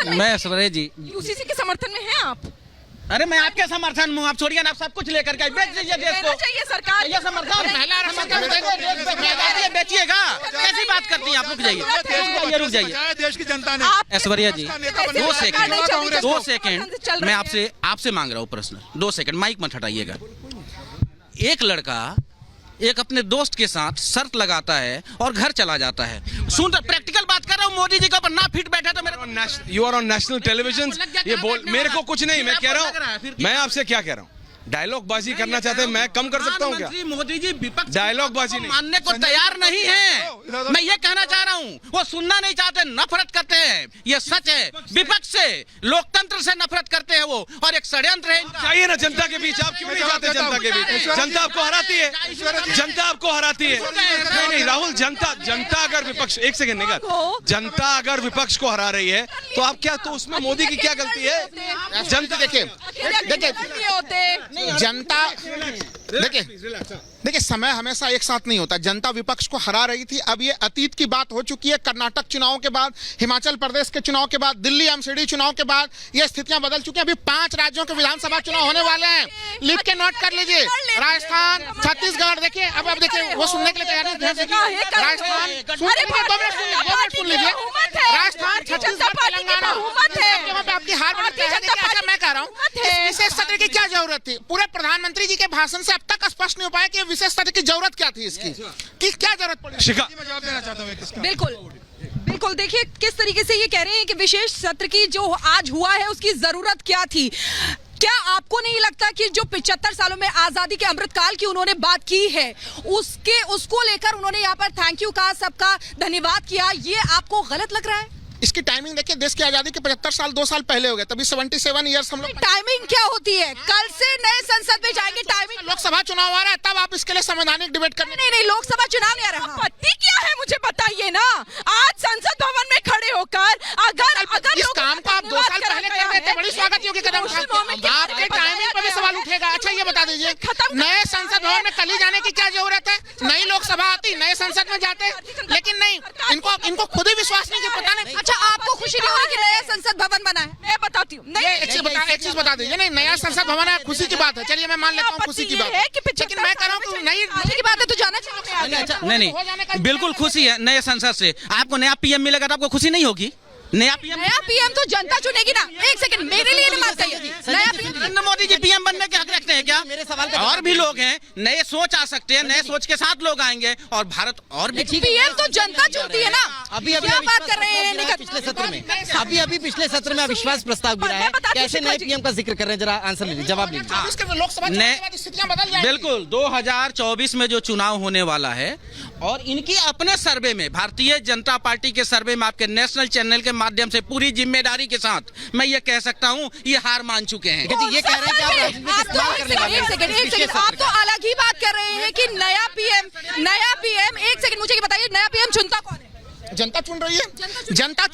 है? मैं ऐश्वर्या जी। यूसीसी के समर्थन में हैं आप? अरे मैं आपके समर्थन में हूँ, आप छोड़िए ना, आप सब कुछ लेकर के बेच दीजिए देश को। चाहिए सरकार ये समर्थन बेचिएगा, कैसी बात करती हैं आप? रुक जाइए, रुक जाइए। देश की जनता ने ऐश्वर्या जी 2 सेकंड मैं आपसे मांग रहा हूँ प्रश्न। 2 सेकंड, माइक मत हटाइएगा। एक लड़का एक अपने दोस्त के साथ शर्त लगाता है और घर चला जाता है। सुन, प्रैक्टिकल बात कर रहा हूँ। मोदी जी के ऊपर ना फिट बैठा तो मेरे you are on national television. ये बोल मेरे को कुछ नहीं, मैं कह रहा हूँ, मैं आपसे क्या कह रहा हूँ, डायलॉग बाजी करना चाहते हैं, मैं कम कर सकता हूँ क्या? मोदी जी विपक्ष डायलॉग बाजी नहीं मानने को तैयार नहीं है। मैं ये कहना चाह रहा हूँ, वो सुनना नहीं चाहते, नफरत करते हैं, ये सच है। विपक्ष से, लोकतंत्र से नफरत करते हैं वो, और एक षड्यंत्र है। चाहिए ना जनता के बीच, आप क्यों नहीं जाते जनता के बीच? जनता आपको हराती है, जनता आपको हराती है। नहीं राहुल, जनता अगर विपक्ष, एक सेकंड निकाल, जनता अगर विपक्ष को हरा रही है तो आप क्या, तो उसमें मोदी की क्या गलती है? जनता देखिए जनता, देखिए समय हमेशा एक साथ नहीं होता। जनता विपक्ष को हरा रही थी, अब ये अतीत की बात हो चुकी है। कर्नाटक चुनाव के बाद, हिमाचल प्रदेश के चुनाव के बाद, दिल्ली एमसीडी चुनाव के बाद ये स्थितियां बदल चुकी हैं। अभी 5 राज्यों के विधानसभा चुनाव होने वाले हैं, लिख के नोट कर लीजिए। राजस्थान, छत्तीसगढ़, देखिए अब देखिए वो सुनने के लिए तैयार नहीं। राजस्थान, सुन लीजिए, राजस्थान, छत्तीसगढ़, तेलंगाना, आपकी हार बढ़ती है। ऐसा मैं कह रहा हूँ, विशेष सत्र की क्या जरूरत थी? पूरे प्रधानमंत्री जी के भाषण से अब तक स्पष्ट नहीं हो पाया कि विशेष सत्र की जरूरत क्या थी, इसकी कि क्या जरूरत पड़ी। शिखा, मैं जवाब देना चाहता हूँ। बिल्कुल देखिए किस तरीके से ये कह रहे हैं कि विशेष सत्र की जो आज हुआ है उसकी जरूरत क्या थी। क्या आपको नहीं लगता कि जो 75 सालों में आजादी के अमृतकाल की उन्होंने बात की है, उसको लेकर उन्होंने यहाँ पर थैंक यू कहा, सबका धन्यवाद किया, ये आपको गलत लग रहा है? इसकी टाइमिंग देखिए, देश की आजादी के 75 साल 2 साल पहले हो गए, तभी 77 ईयर्स हम लोग। टाइमिंग क्या होती है? कल से नए संसद में जाएंगे, टाइमिंग लोकसभा चुनाव आ रहा है, तब आप इसके लिए संवैधानिक डिबेट करने। नहीं, लोकसभा चुनाव नहीं आ रहा। आपत्ति क्या है मुझे बताइए ना। आज संसद भवन में खड़े होकर अगर इस काम को आप 2 साल पहले कर देते, बड़ी स्वागत योग्य कदम उठाते। आपके टाइमिंग पर भी सवाल उठेगा। अच्छा ये बता दीजिए, नए संसद भवन में कल ही जाने की क्या जरूरत है? नई लोकसभा आती, नए संसद में जाते, लेकिन नहीं, इनको खुद ही विश्वास नहीं कि पता नहीं। अच्छा आपको खुशी नहीं हो रही कि नया संसद भवन बना है? मैं बताती हूँ। एक चीज बता दीजिए, नहीं नया संसद भवन है, खुशी की बात है, चलिए मैं मान लेता हूँ खुशी की बात है, लेकिन मैं कह रहा हूँ नई की बात है तो जाना चाहिए। नहीं, बिल्कुल खुशी है नए संसद से। आपको नया पीएम मिलेगा तो आपको खुशी नहीं होगी? नया पीएम तो जनता चुनेगी ना। एक सेकंड, मेरे लिए नहीं मत कहिए। नया पीएम नरेंद्र मोदी जी पीएम बनने के हक रखते हैं क्या? मेरे सवाल का और भी लोग हैं, नए सोच आ सकते हैं, नए सोच के साथ लोग आएंगे और भारत और भी। पीएम तो जनता चुनती है ना। अभी क्या बात कर रहे हैं? पिछले सत्र में अभी पिछले सत्र में अविश्वास प्रस्ताव गिरा है, कैसे नए पीएम का जिक्र कर रहे हैं? जरा आंसर लीजिए, जवाब लीजिए। लोकसभा स्थितियां बदल जाएंगी। बिल्कुल 2024 में जो चुनाव होने वाला है, और इनकी अपने सर्वे में, भारतीय जनता पार्टी के सर्वे में, आपके नेशनल चैनल के माध्यम से पूरी जिम्मेदारी के साथ मैं ये कह सकता हूँ, ये हार मान चुके हैं। ये कह रहे हैं कि आप राजनीति में इस्तेमाल करने वाले हैं। एक सेकंड, आप तो अलग ही बात कर रहे हैं कि नया पीएम। एक सेकंड मुझे बताइए, नया पीएम चुनता कौन है? जनता चुन रही है। जनता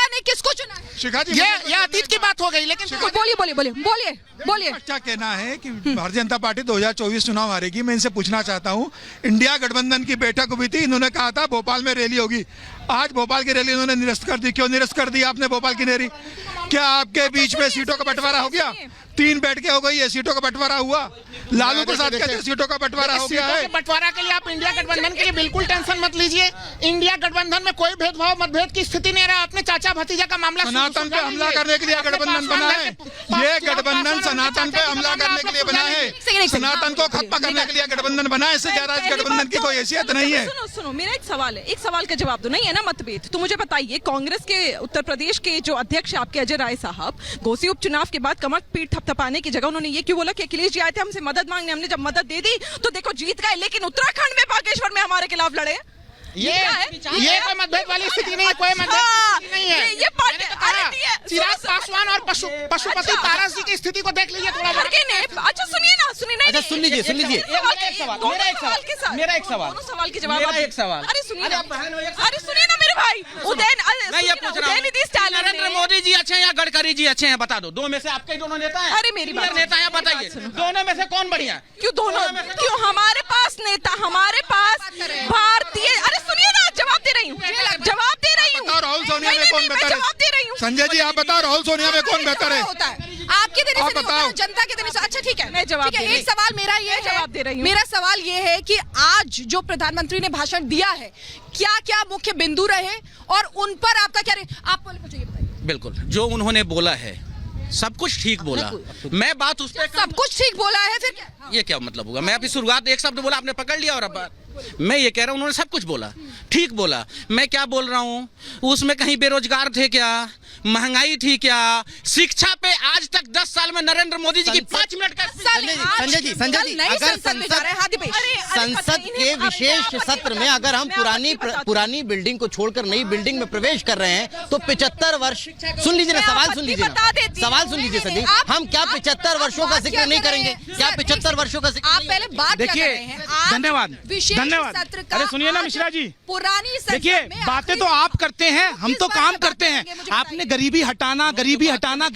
ने किसको चुना है? शिखा जी, ये अतीत की बात हो गई, लेकिन बोलिए। अच्छा कहना है कि भारतीय जनता पार्टी 2024 चुनाव हारेगी। मैं इनसे पूछना चाहता हूं, इंडिया गठबंधन की बैठक हुई थी, इन्होंने कहा था भोपाल में रैली होगी। आज भोपाल की रैली इन्होंने निरस्त कर दी। क्यों निरस्त कर दी आपने भोपाल की रैली? क्या आपके बीच में सीटों का बंटवारा हो गया? 3 बैठकें हो गई है, सीटों का बंटवारा हुआ। लालू प्रसाद कहते सीटों का बंटवारा हो गया है। बंटवारा के लिए आप इंडिया गठबंधन के लिए बिल्कुल टेंशन मत लीजिए। इंडिया गठबंधन में कोई भेदभाव मतभेद की स्थिति नहीं रहा। अपने चाचा भतीजा का मामला सनातन पे हमला करने के लिए गठबंधन बना है। ये गठबंधन सनातन पे हमला करने के लिए बना है, सनातन को खत्म करने के लिए गठबंधन बना है। इससे ज्यादा इस गठबंधन की कोई हैसियत नहीं है। सुनो, मेरा एक सवाल है, एक सवाल का जवाब दो। नहीं है ना मतभेद तो मुझे बताइए, कांग्रेस के उत्तर प्रदेश के जो अध्यक्ष आपके अजय राय साहब, घोसी उपचुनाव के बाद कमर पीठ थपथपाने की जगह उन्होंने ये क्यों बोला कि अखिलेश जी आए थे हमसे मदद मांगने, हमने जब मदद दे दी तो देखो जीत गए, लेकिन उत्तराखंड में बागेश्वर में हमारे खिलाफ लड़े। ये कोई मतभेद वाली स्थिति नहीं है, कोई मतभेद नहीं है। ये पार्टी चिराग पासवान और पशुपति पारस जी की स्थिति को देख लीजिए थोड़ा। अच्छा सुनिए ना, अच्छा सुन लीजिए। मेरा एक सवाल सवाल के जवाब। एक सवाल। अरे सुनिए ना मेरे भाई मैं ये पूछ रहा हूँ, नरेंद्र मोदी जी अच्छे हैं या गडकरी जी अच्छे हैं? बता दो, दो में से आपके दोनों नेता हैं? अरे मेरी बात नेता है, बताइए दोनों में से कौन बढ़िया? क्यों दोनों? क्यों हमारे पास नेता, हमारे पास भारतीय। अरे सुनिए ना, जवाब दे रही हूँ। रही हूँ। बताओ राहुल सोनिया में नहीं, कौन नहीं, मैं बेहतर जवाब दे रही है? हूँ। संजय जी आप बताओ राहुल सोनिया में कौन बेहतर है? होता है आपके देने से आप नहीं होता, बताओ। जनता के देने से। अच्छा ठीक है, मैं जवाब ठीक है, दे रही एक सवाल मेरा ये है, जवाब दे रही हूँ। मेरा सवाल ये है कि आज जो प्रधानमंत्री ने भाषण दिया है, क्या क्या मुख्य बिंदु रहे और उन पर आपका क्या आप पहले मुझे ये बताइए। बिल्कुल, जो उन्होंने बोला है सब कुछ ठीक बोला। मैं बात उस पर सब कुछ ठीक बोला है, फिर क्या? ये क्या मतलब होगा? मैं अभी शुरुआत एक शब्द बोला, आपने पकड़ लिया। और अब मैं ये कह रहा हूँ उन्होंने सब कुछ बोला, ठीक बोला। मैं क्या बोल रहा हूँ, उसमें कहीं बेरोजगार थे क्या, महंगाई थी क्या, शिक्षा पे आज तक 10 साल में नरेंद्र मोदी जी की 5 मिनट का संजय जी अगर संसद के विशेष सत्र में अगर हम पुरानी बिल्डिंग को छोड़कर नई बिल्डिंग में प्रवेश कर रहे हैं तो 75 वर्ष, सुन लीजिए ना, सवाल सुन लीजिए ना, सवाल सुन लीजिए संजय, हम क्या 75 वर्षों का जिक्र नहीं करेंगे? क्या 75 वर्षों का जिक्र? आप पहले बात क्या कर रहे हैं? आज धन्यवाद, विशेष धन्यवाद। सत्र का अरे सुनिए ना आज मिश्रा जी, पुरानी संसद देखिए में बातें आखिरी तो आप करते हैं, हम किस तो बारे काम में बात करते हैं। करेंगे, मुझे आपने बताइए। गरीबी हटाना